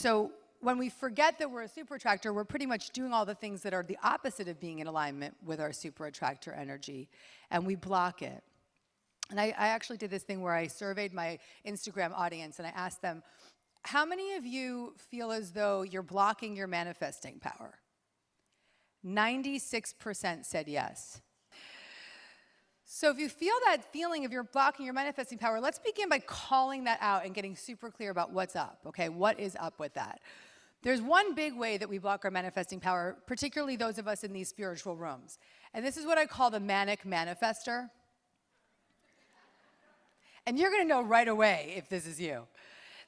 So when we forget that we're a super attractor, we're pretty much doing all the things that are the opposite of being in alignment with our super attractor energy, and we block it. And I actually did this thing where I surveyed my Instagram audience, and I asked them, how many of you feel as though you're blocking your manifesting power? 96% said yes. So if you feel that feeling of you're blocking your manifesting power, let's begin by calling that out and getting super clear about what's up, okay? What is up with that? There's one big way that we block our manifesting power, particularly those of us in these spiritual rooms. And this is what I call the manic manifester. And you're going to know right away if this is you.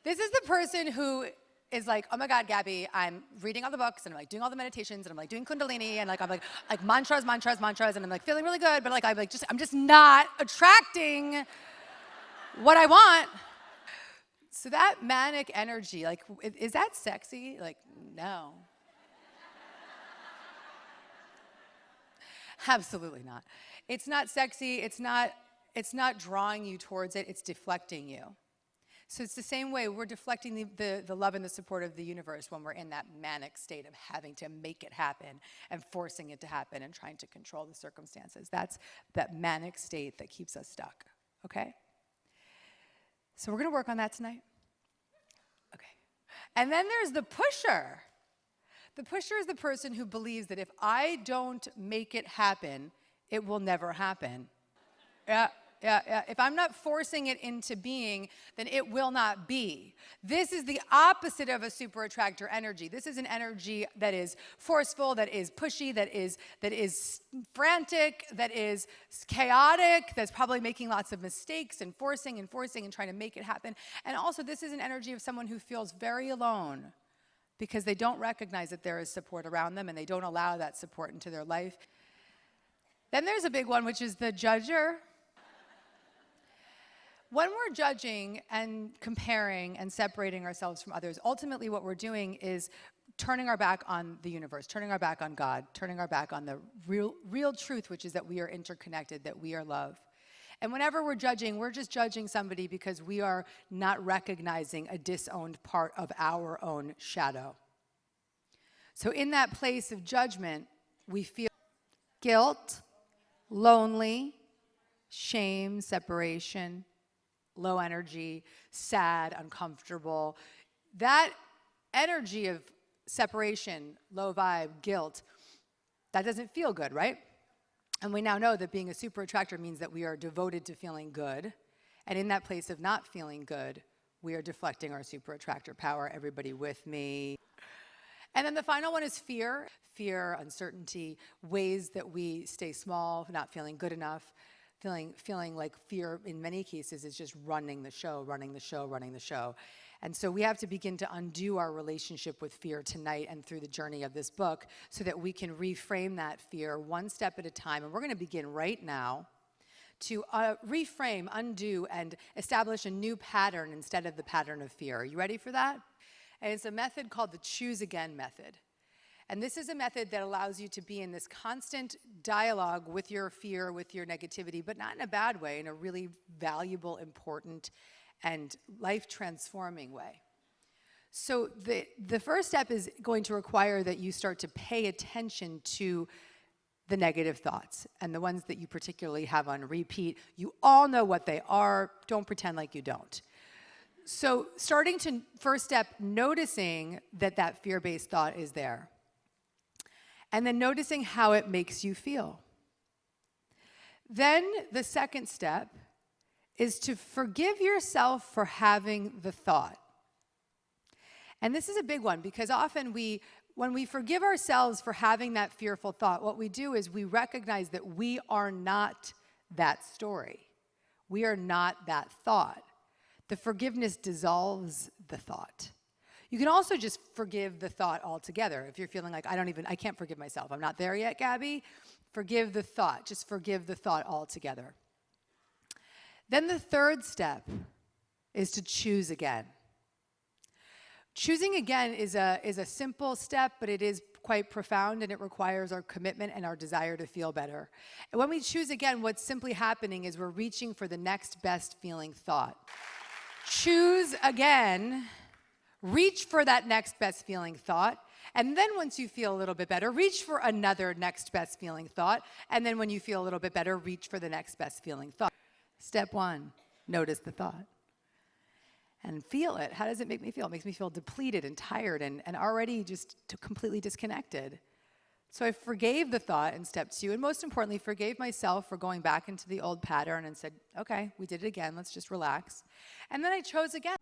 This is the person who is like, oh my God, Gabby, I'm reading all the books and I'm like doing all the meditations and I'm like doing Kundalini and like I'm like mantras, and I'm like feeling really good, but like I'm just not attracting what I want. So that manic energy, like, is that sexy? Like, no. Absolutely not. It's not sexy. It's not drawing you towards it. It's deflecting you. So it's the same way we're deflecting the love and the support of the universe when we're in that manic state of having to make it happen and forcing it to happen and trying to control the circumstances. That's that manic state that keeps us stuck, okay? So we're going to work on that tonight. Okay. And then there's the pusher. The pusher is the person who believes that if I don't make it happen, it will never happen. Yeah. If I'm not forcing it into being, then it will not be. This is the opposite of a super attractor energy. This is an energy that is forceful, that is pushy, that is frantic, that is chaotic, that's probably making lots of mistakes and forcing and trying to make it happen. And also, this is an energy of someone who feels very alone because they don't recognize that there is support around them and they don't allow that support into their life. Then there's a big one, which is the judger. When we're judging and comparing and separating ourselves from others, ultimately what we're doing is turning our back on the universe, turning our back on God, turning our back on the real truth, which is that we are interconnected, that we are love. And whenever we're judging, we're just judging somebody because we are not recognizing a disowned part of our own shadow. So in that place of judgment, we feel guilt, lonely, shame, separation, low energy, sad, uncomfortable. That energy of separation, low vibe, guilt, that doesn't feel good, right? And we now know that being a super attractor means that we are devoted to feeling good. And in that place of not feeling good, we are deflecting our super attractor power. Everybody with me? And then the final one is fear. Fear, uncertainty, ways that we stay small, not feeling good enough. Feeling like fear in many cases is just running the show. And so we have to begin to undo our relationship with fear tonight and through the journey of this book so that we can reframe that fear one step at a time. And we're going to begin right now to reframe, undo, and establish a new pattern instead of the pattern of fear. Are you ready for that? And it's a method called the choose again method. And this is a method that allows you to be in this constant dialogue with your fear, with your negativity, but not in a bad way, in a really valuable, important, and life-transforming way. So the first step is going to require that you start to pay attention to the negative thoughts and the ones that you particularly have on repeat. You all know what they are. Don't pretend like you don't. So starting to, first step, noticing that fear-based thought is there. And then noticing how it makes you feel. Then the second step is to forgive yourself for having the thought. And this is a big one because often when we forgive ourselves for having that fearful thought, what we do is we recognize that we are not that story. We are not that thought. The forgiveness dissolves the thought. You can also just forgive the thought altogether. If you're feeling like, I can't forgive myself. I'm not there yet, Gabby. Forgive the thought. Just forgive the thought altogether. Then the third step is to choose again. Choosing again is a simple step, but it is quite profound, and it requires our commitment and our desire to feel better. And when we choose again, what's simply happening is we're reaching for the next best feeling thought. Choose again reach for that next best feeling thought. And then once you feel a little bit better, reach for another next best feeling thought. And then when you feel a little bit better, reach for the next best feeling thought. Step 1, notice the thought. And feel it. How does it make me feel? It makes me feel depleted and tired and already just completely disconnected. So I forgave the thought in step 2, and most importantly, forgave myself for going back into the old pattern and said, okay, we did it again, let's just relax. And then I chose again.